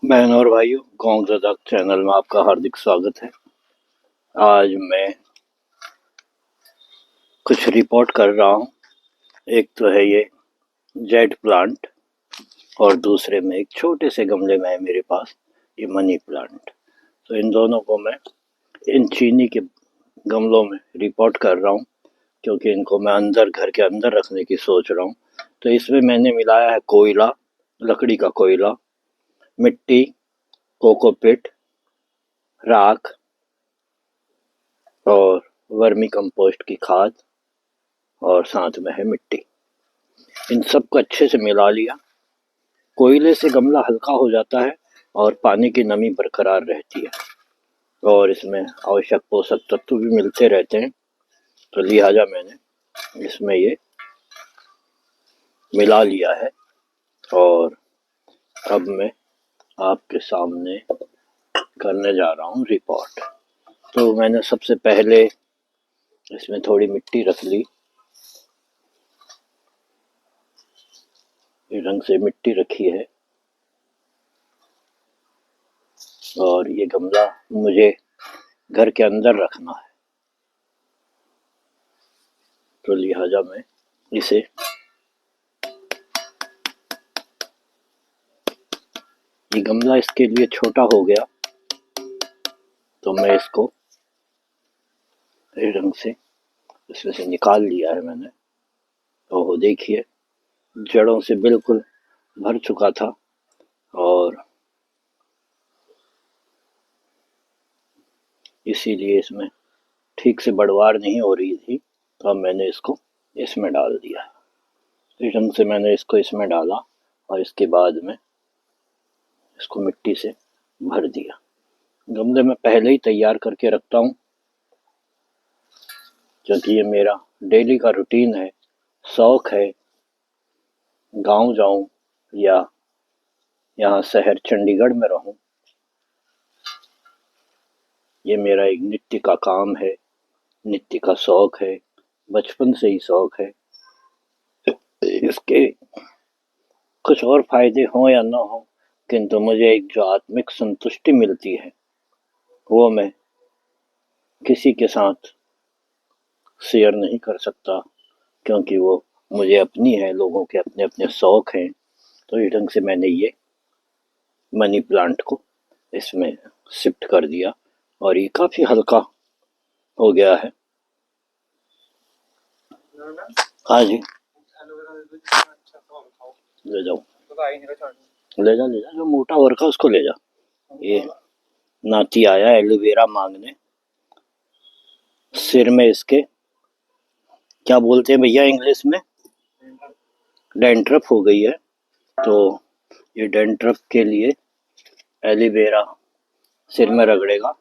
बहन और भाइयों, गांव दादा चैनल में आपका हार्दिक स्वागत है। आज मैं कुछ रिपोर्ट कर रहा हूँ। एक तो है ये जेट प्लांट और दूसरे में एक छोटे से गमले में है मेरे पास ये मनी प्लांट। तो इन दोनों को मैं इन चीनी के गमलों में रिपोर्ट कर रहा हूँ, क्योंकि इनको मैं अंदर घर के अंदर रखने की सोच रहा हूँ। तो इसमें मैंने मिलाया है कोयला, लकड़ी का कोयला, मिट्टी, कोकोपीट, राख और वर्मी कंपोस्ट की खाद और साथ में है मिट्टी। इन सबको अच्छे से मिला लिया। कोयले से गमला हल्का हो जाता है और पानी की नमी बरकरार रहती है और इसमें आवश्यक पोषक तत्व भी मिलते रहते हैं। तो लिहाजा मैंने इसमें ये मिला लिया है और अब मैं आपके सामने करने जा रहा हूँ रिपोर्ट। तो मैंने सबसे पहले इसमें थोड़ी मिट्टी रख ली। इस ढंग से मिट्टी रखी है और ये गमला मुझे घर के अंदर रखना है, तो लिहाजा मैं इसे ये गमला इसके लिए छोटा हो गया, तो मैं इसको इस ढंग से इसमें से निकाल लिया है मैंने। तो वो देखिए, जड़ों से बिल्कुल भर चुका था और इसीलिए इसमें ठीक से बढ़वार नहीं हो रही थी। तो अब मैंने इसको इसमें डाल दिया। इस ढंग से मैंने इसको इसमें डाला और इसके बाद में इसको मिट्टी से भर दिया। गमले में पहले ही तैयार करके रखता हूँ, क्योंकि ये मेरा डेली का रूटीन है, शौक है। गांव जाऊं या यहाँ शहर चंडीगढ़ में रहूं, ये मेरा एक नित्य का काम है, नित्य का शौक है, बचपन से ही शौक है। इसके कुछ और फायदे हों या ना हो, किंतु मुझे एक जो आत्मिक संतुष्टि मिलती है वो मैं किसी के साथ शेयर नहीं कर सकता, क्योंकि वो मुझे अपनी है, लोगों के अपने अपने शौक हैं। तो इस ढंग से मैंने ये मनी प्लांट को इसमें शिफ्ट कर दिया और ये काफी हल्का हो गया है। हाँ जी, ले जाओ, ले जा, जो मोटा वर्क है उसको ले जा। ये नाती आया एलोवेरा मांगने। सिर में इसके क्या बोलते हैं भैया इंग्लिश में? डेंड्रफ हो गई है। तो ये डेंड्रफ के लिए एलोवेरा सिर में रगड़ेगा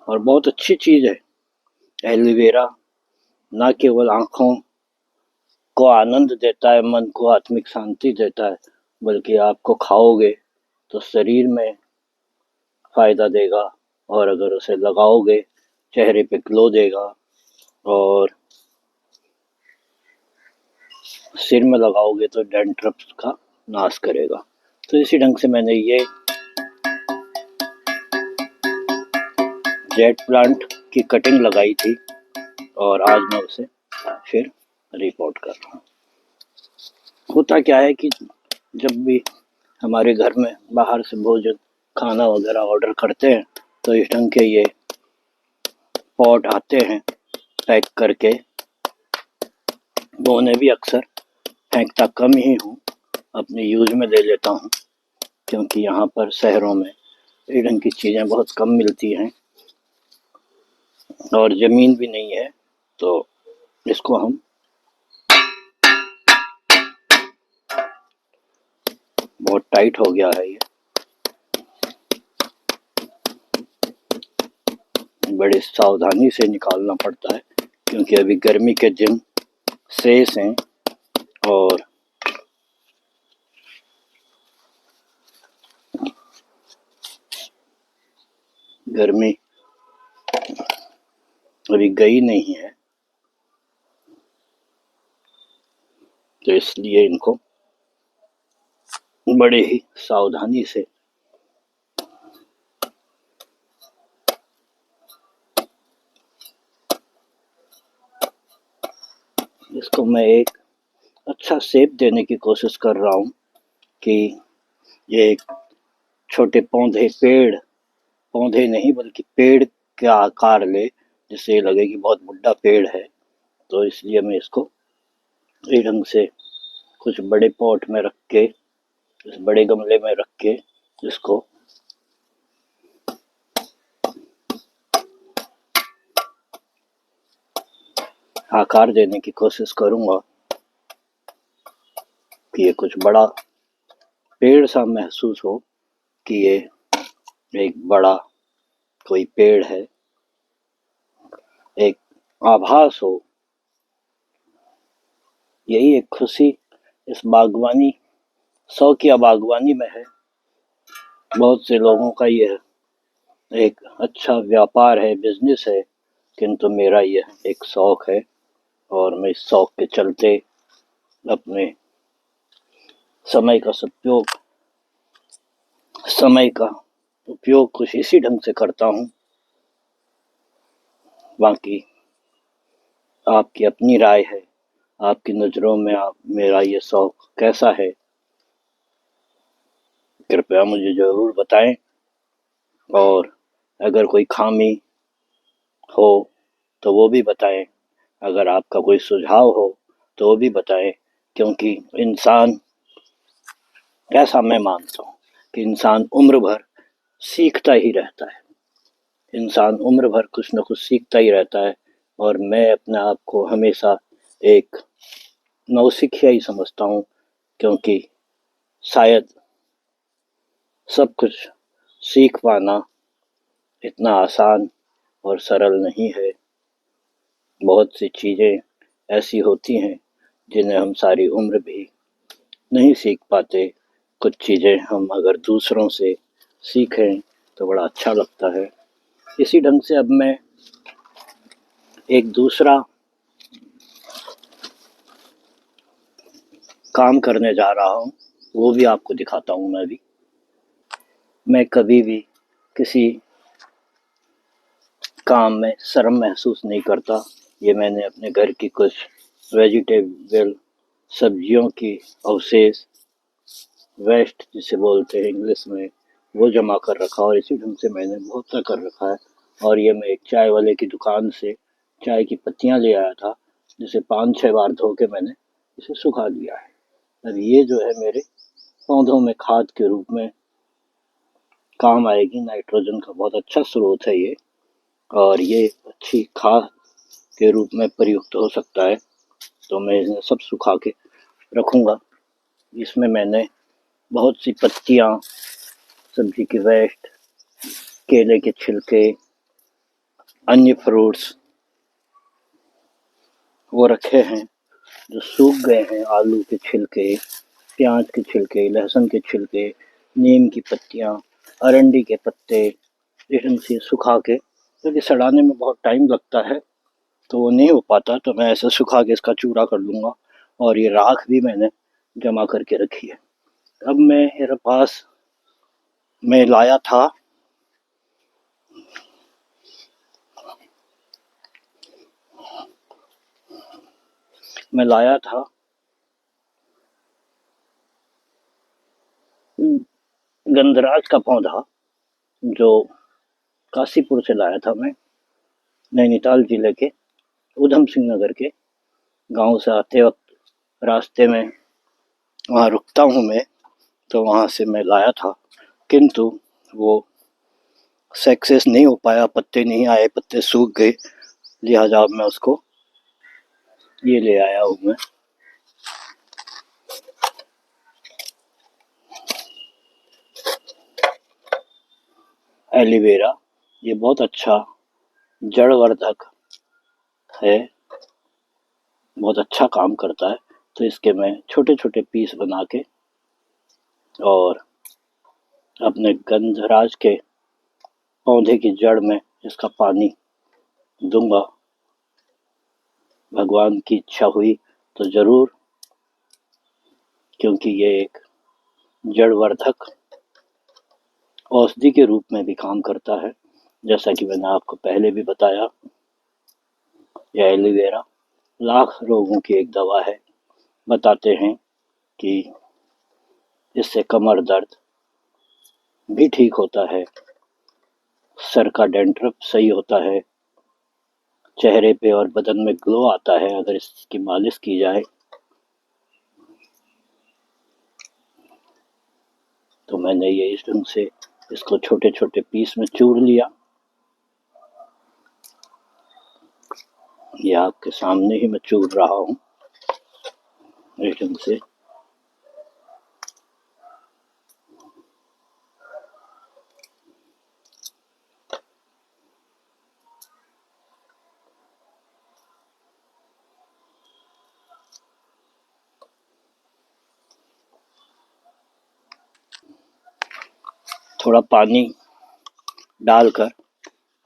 और बहुत अच्छी चीज है एलोवेरा। ना केवल आंखों को आनंद देता है, मन को आत्मिक शांति देता है, बल्कि आपको खाओगे तो शरीर में फायदा देगा। और अगर उसे लगाओगे चेहरे पे ग्लो देगा और सिर में लगाओगे तो डैंड्रफ का नाश करेगा। तो इसी ढंग से मैंने ये जेट प्लांट की कटिंग लगाई थी और आज मैं उसे फिर रिपोर्ट कर रहा हूँ। होता क्या है कि जब भी हमारे घर में बाहर से भोजन खाना वगैरह ऑर्डर करते हैं तो इस ढंग के ये पॉट आते हैं पैक करके। वो उन्हें भी अक्सर फेंकता कम ही हूँ, अपने यूज में ले लेता हूँ, क्योंकि यहाँ पर शहरों में इस ढंग की चीज़ें बहुत कम मिलती हैं और ज़मीन भी नहीं है। तो इसको हम बहुत टाइट हो गया है, ये बड़ी सावधानी से निकालना पड़ता है, क्योंकि अभी गर्मी के दिन शेष हैं और गर्मी अभी गई नहीं है। तो इसलिए इनको बड़े ही सावधानी से इसको मैं एक अच्छा शेप देने की कोशिश कर रहा हूँ कि ये एक छोटे पौधे नहीं बल्कि पेड़ का आकार ले, जिससे ये लगे कि बहुत बड़ा पेड़ है। तो इसलिए मैं इसको इस ढंग से कुछ बड़े पॉट में रख के, इस बड़े गमले में रख के इसको आकार देने की कोशिश करूंगा कि ये कुछ बड़ा पेड़ सा महसूस हो, कि ये एक बड़ा कोई पेड़ है, एक आभास हो। यही एक खुशी इस बागवानी, शौकिया बागवानी में है। बहुत से लोगों का यह एक अच्छा व्यापार है, बिजनेस है, किंतु मेरा यह एक शौक है और मैं इस शौक के चलते अपने समय का उपयोग कुछ इसी ढंग से करता हूँ। बाकी आपकी अपनी राय है, आपकी नज़रों में मेरा ये शौक कैसा है, कृपया मुझे ज़रूर बताएं। और अगर कोई खामी हो तो वो भी बताएं, अगर आपका कोई सुझाव हो तो वो भी बताएं, क्योंकि इंसान, ऐसा मैं मानता हूँ कि इंसान उम्र भर सीखता ही रहता है। इंसान उम्र भर कुछ न कुछ सीखता ही रहता है और मैं अपने आप को हमेशा एक नौसिखिया ही समझता हूँ, क्योंकि शायद सब कुछ सीख पाना इतना आसान और सरल नहीं है। बहुत सी चीज़ें ऐसी होती हैं जिन्हें हम सारी उम्र भी नहीं सीख पाते। कुछ चीज़ें हम अगर दूसरों से सीखें तो बड़ा अच्छा लगता है। इसी ढंग से अब मैं एक दूसरा काम करने जा रहा हूँ, वो भी आपको दिखाता हूँ। मैं कभी भी किसी काम में शर्म महसूस नहीं करता। ये मैंने अपने घर की कुछ वेजिटेबल, सब्जियों की अवशेष, वेस्ट जिसे बोलते हैं इंग्लिश में, वो जमा कर रखा और इसी ढंग से मैंने बहुत सा कर रखा है। और ये मैं एक चाय वाले की दुकान से चाय की पत्तियां ले आया था, जिसे 5-6 बार धो के मैंने इसे सुखा लिया है। अब ये जो है मेरे पौधों में खाद के रूप में काम आएगी। नाइट्रोजन का बहुत अच्छा स्रोत है ये, और ये अच्छी खाद के रूप में प्रयुक्त हो सकता है। तो मैं इन्हें सब सुखा के रखूँगा। इसमें मैंने बहुत सी पत्तियाँ, सब्जी की वेस्ट, केले के छिलके, अन्य फ्रूट्स वो रखे हैं जो सूख गए हैं। आलू के छिलके, प्याज के छिलके, लहसुन के छिलके, नीम की पत्तियाँ, अरंडी के पत्ते, इसे सुखा के, क्योंकि सड़ाने में बहुत टाइम लगता है तो वो नहीं हो पाता, तो मैं ऐसे सुखा के इसका चूरा कर लूँगा। और ये राख भी मैंने जमा करके रखी है। अब मेरे पास मैं लाया था गंधराज का पौधा, जो काशीपुर से लाया था मैं, नैनीताल जिले के उधम सिंह नगर के गांव से आते वक्त रास्ते में वहाँ रुकता हूँ मैं, तो वहाँ से मैं लाया था, किंतु वो सक्सेस नहीं हो पाया, पत्ते नहीं आए, पत्ते सूख गए। लिहाजा मैं उसको ये ले आया हूँ मैं, एलोवेरा। ये बहुत अच्छा जड़वर्धक है, बहुत अच्छा काम करता है। तो इसके मैं छोटे छोटे पीस बना के और अपने गंधराज के पौधे की जड़ में इसका पानी दूंगा। भगवान की इच्छा हुई तो ज़रूर, क्योंकि ये एक जड़वर्धक औषधि के रूप में भी काम करता है। जैसा कि मैंने आपको पहले भी बताया, यह एलोवेरा लाख रोगों की एक दवा है। बताते हैं कि इससे कमर दर्द भी ठीक होता है, सर का डैंड्रफ सही होता है, चेहरे पे और बदन में ग्लो आता है अगर इसकी मालिश की जाए। तो मैंने ये इस ढंग से इसको छोटे छोटे पीस में चूर लिया। ये आपके सामने ही मैं चूर रहा हूँ इस ढंग से। थोड़ा पानी डालकर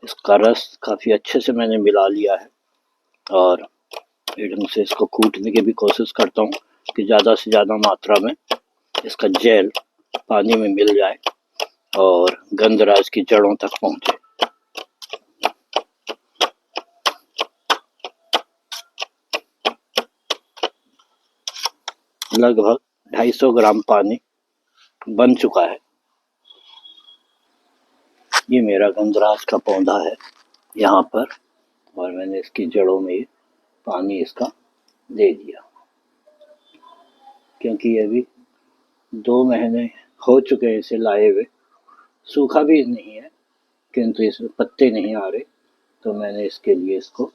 इसका रस काफ़ी अच्छे से मैंने मिला लिया है और इस ढंग से इसको कूटने की भी कोशिश करता हूँ कि ज़्यादा से ज़्यादा मात्रा में इसका जेल पानी में मिल जाए और गंधराज की जड़ों तक पहुँचे। लगभग 250 ग्राम पानी बन चुका है। ये मेरा गंधराज का पौधा है यहाँ पर और मैंने इसकी जड़ों में पानी इसका दे दिया क्योंकि ये भी 2 महीने हो चुके हैं इसे लाए हुए। सूखा भी नहीं है किंतु इसमें पत्ते नहीं आ रहे, तो मैंने इसके लिए इसको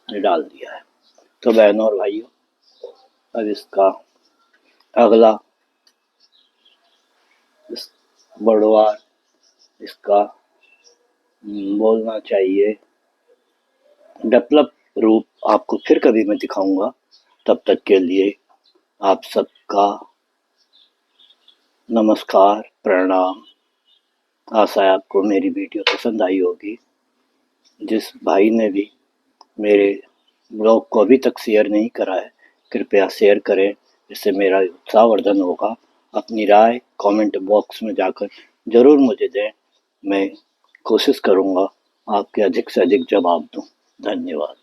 डाल दिया है। तो बहनों और भाइयों, अब इसका अगला इस बढ़वार इसका बोलना चाहिए डेवलप रूप आपको फिर कभी मैं दिखाऊंगा। तब तक के लिए आप सबका नमस्कार, प्रणाम। आशा है आपको मेरी वीडियो पसंद आई होगी। जिस भाई ने भी मेरे ब्लॉग को अभी तक शेयर नहीं करा है, कृपया शेयर करें, इससे मेरा उत्साहवर्धन होगा। अपनी राय कमेंट बॉक्स में जाकर ज़रूर मुझे दें, मैं कोशिश करूँगा आपके अधिक से अधिक जवाब दूँ। धन्यवाद।